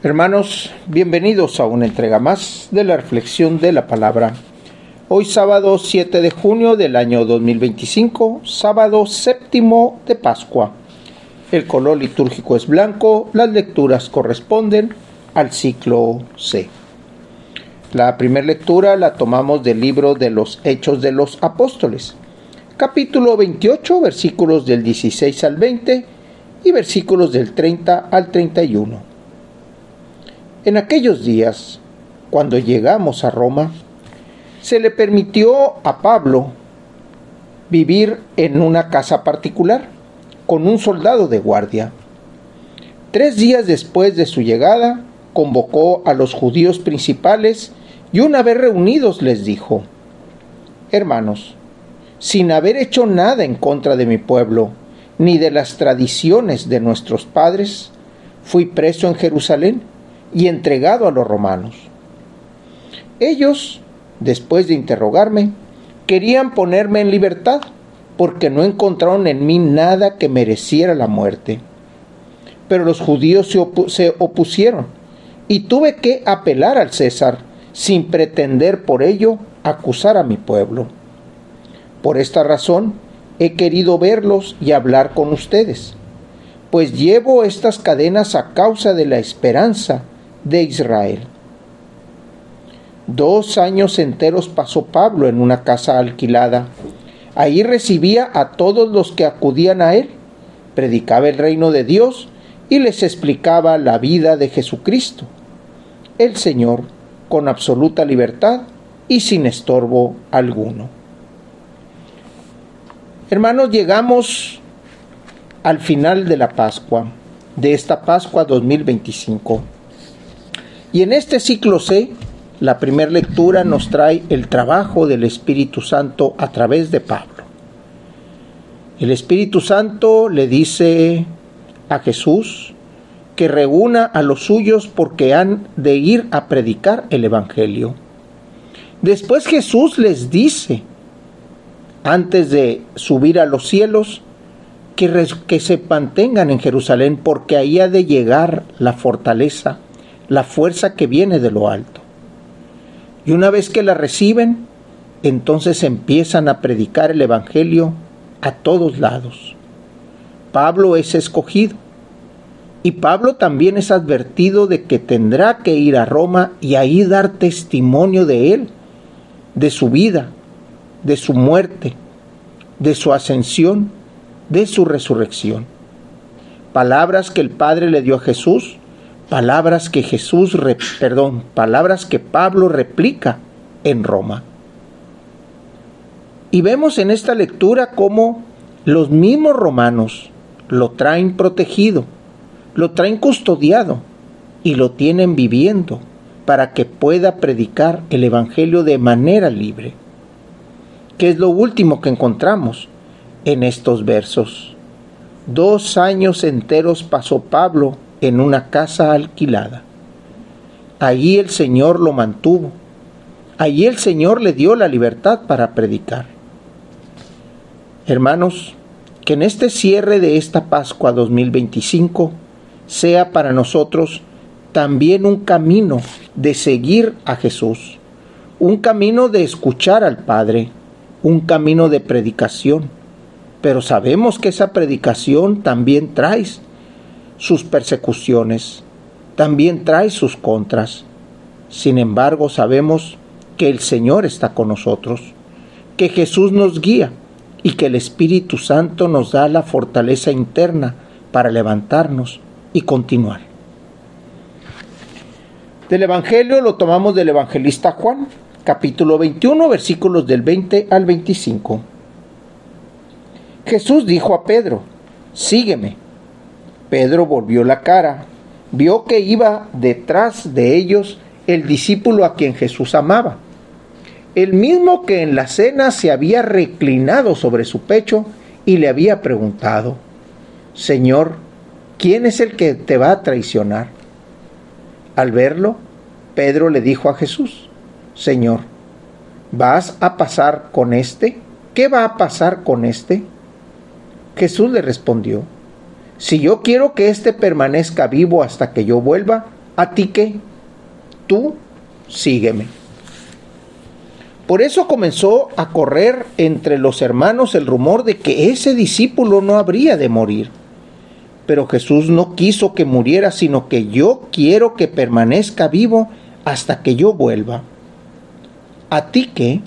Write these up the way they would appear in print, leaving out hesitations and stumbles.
Hermanos, bienvenidos a una entrega más de la reflexión de la palabra. Hoy sábado 7 de junio del año 2025, sábado séptimo de Pascua. El color litúrgico es blanco, las lecturas corresponden al ciclo C. La primera lectura la tomamos del libro de los Hechos de los Apóstoles, capítulo 28, versículos del 16 al 20 y versículos del 30 al 31. En aquellos días, cuando llegamos a Roma, se le permitió a Pablo vivir en una casa particular con un soldado de guardia. 3 días después de su llegada, convocó a los judíos principales y una vez reunidos les dijo: Hermanos, sin haber hecho nada en contra de mi pueblo, ni de las tradiciones de nuestros padres, fui preso en Jerusalén y entregado a los romanos. Ellos, después de interrogarme, querían ponerme en libertad, porque no encontraron en mí nada que mereciera la muerte. Pero los judíos se opusieron, y tuve que apelar al César, sin pretender por ello acusar a mi pueblo. Por esta razón, he querido verlos y hablar con ustedes, pues llevo estas cadenas a causa de la esperanza de Israel. 2 años enteros pasó Pablo en una casa alquilada. Ahí recibía a todos los que acudían a él, predicaba el reino de Dios y les explicaba la vida de Jesucristo, el Señor, con absoluta libertad y sin estorbo alguno. Hermanos, llegamos al final de la Pascua, de esta Pascua 2025. Y en este ciclo C, la primera lectura nos trae el trabajo del Espíritu Santo a través de Pablo. El Espíritu Santo le dice a Jesús que reúna a los suyos porque han de ir a predicar el Evangelio. Después Jesús les dice, antes de subir a los cielos, que se mantengan en Jerusalén porque ahí ha de llegar la fortaleza, la fuerza que viene de lo alto. Y una vez que la reciben, entonces empiezan a predicar el Evangelio a todos lados. Pablo es escogido. Y Pablo también es advertido de que tendrá que ir a Roma y ahí dar testimonio de él, de su vida, de su muerte, de su ascensión, de su resurrección. Palabras que el Padre le dio a Jesús, palabras que Pablo replica en Roma. Y vemos en esta lectura cómo los mismos romanos lo traen protegido, lo traen custodiado y lo tienen viviendo para que pueda predicar el Evangelio de manera libre. ¿Qué es lo último que encontramos en estos versos? 2 años enteros pasó Pablo en una casa alquilada. Allí el Señor lo mantuvo. Allí el Señor le dio la libertad para predicar. Hermanos, que en este cierre de esta Pascua 2025 sea para nosotros también un camino de seguir a Jesús, un camino de escuchar al Padre, un camino de predicación. Pero sabemos que esa predicación también trae sus persecuciones, también trae sus contras. Sin embargo, sabemos que el Señor está con nosotros, que Jesús nos guía y que el Espíritu Santo nos da la fortaleza interna para levantarnos y continuar. Del Evangelio lo tomamos del evangelista Juan, capítulo 21, versículos del 20 al 25. Jesús dijo a Pedro: sígueme. Pedro volvió la cara, vio que iba detrás de ellos el discípulo a quien Jesús amaba, el mismo que en la cena se había reclinado sobre su pecho y le había preguntado: Señor, ¿quién es el que te va a traicionar? Al verlo, Pedro le dijo a Jesús: Señor, ¿vas a pasar con este? ¿Qué va a pasar con este? Jesús le respondió: si yo quiero que éste permanezca vivo hasta que yo vuelva, ¿A ti qué? Tú sígueme. Por eso comenzó a correr entre los hermanos el rumor de que ese discípulo no habría de morir. Pero Jesús no quiso que muriera, sino que yo quiero que permanezca vivo hasta que yo vuelva. ¿A ti qué?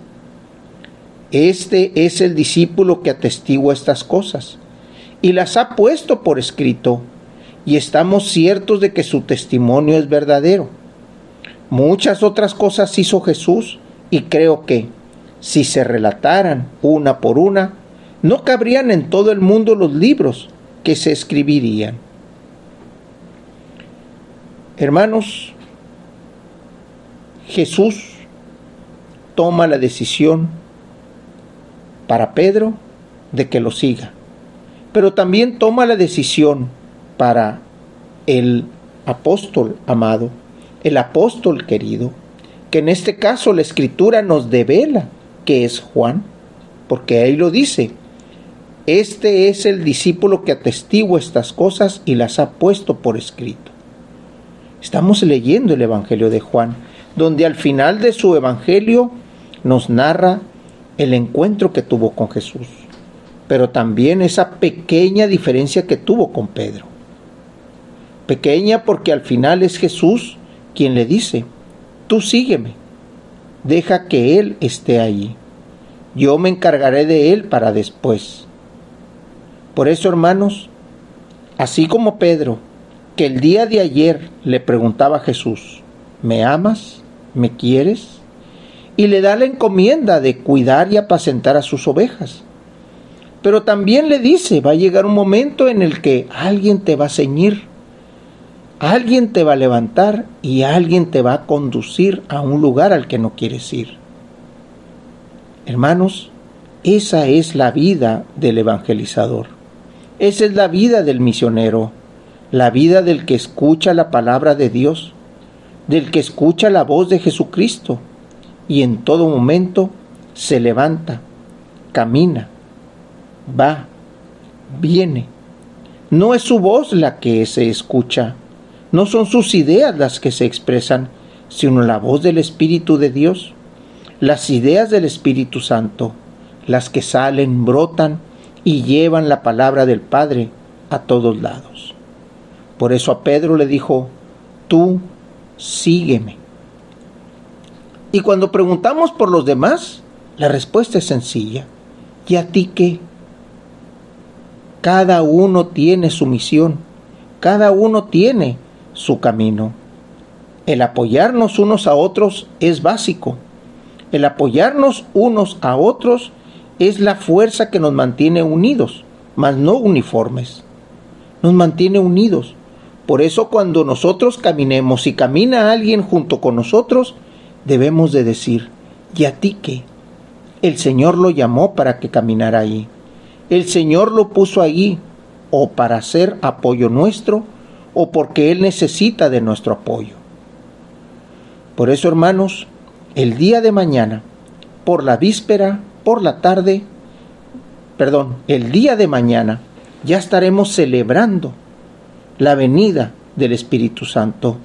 Este es el discípulo que atestigua estas cosas y las ha puesto por escrito, y estamos ciertos de que su testimonio es verdadero. Muchas otras cosas hizo Jesús, y creo que, si se relataran una por una, no cabrían en todo el mundo los libros que se escribirían. Hermanos, Jesús toma la decisión para Pedro de que lo siga, pero también toma la decisión para el apóstol amado, el apóstol querido, que en este caso la Escritura nos devela que es Juan, porque ahí lo dice: este es el discípulo que atestigua estas cosas y las ha puesto por escrito. Estamos leyendo el Evangelio de Juan, donde al final de su Evangelio nos narra el encuentro que tuvo con Jesús, pero también esa pequeña diferencia que tuvo con Pedro. Pequeña porque al final es Jesús quien le dice: tú sígueme, deja que Él esté allí, yo me encargaré de Él para después. Por eso, hermanos, así como Pedro, que el día de ayer le preguntaba a Jesús: ¿me amas? ¿Me quieres? Y le da la encomienda de cuidar y apacentar a sus ovejas. Pero también le dice: va a llegar un momento en el que alguien te va a ceñir, alguien te va a levantar y alguien te va a conducir a un lugar al que no quieres ir. Hermanos, esa es la vida del evangelizador. Esa es la vida del misionero, la vida del que escucha la palabra de Dios, del que escucha la voz de Jesucristo y en todo momento se levanta, camina, va, viene. No es su voz la que se escucha, no son sus ideas las que se expresan, sino la voz del Espíritu de Dios, las ideas del Espíritu Santo, las que salen, brotan y llevan la palabra del Padre a todos lados. Por eso a Pedro le dijo: tú sígueme. Y cuando preguntamos por los demás, la respuesta es sencilla: ¿y a ti qué? Cada uno tiene su misión, cada uno tiene su camino. El apoyarnos unos a otros es básico. El apoyarnos unos a otros es la fuerza que nos mantiene unidos, mas no uniformes. Nos mantiene unidos. Por eso cuando nosotros caminemos y camina alguien junto con nosotros, debemos de decir: ¿y a ti qué? El Señor lo llamó para que caminara ahí. El Señor lo puso allí, o para ser apoyo nuestro, o porque Él necesita de nuestro apoyo. Por eso, hermanos, el día de mañana, por la víspera, por la tarde, el día de mañana, ya estaremos celebrando la venida del Espíritu Santo.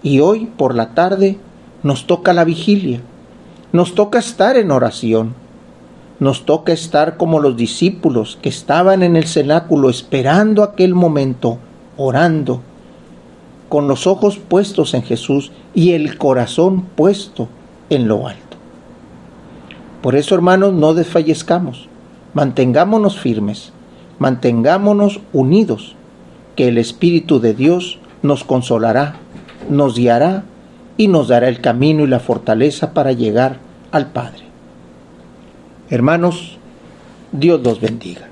Y hoy, por la tarde, nos toca la vigilia, nos toca estar en oración, nos toca estar como los discípulos que estaban en el cenáculo esperando aquel momento, orando, con los ojos puestos en Jesús y el corazón puesto en lo alto. Por eso, hermanos, no desfallezcamos, mantengámonos firmes, mantengámonos unidos, que el Espíritu de Dios nos consolará, nos guiará y nos dará el camino y la fortaleza para llegar al Padre. Hermanos, Dios los bendiga.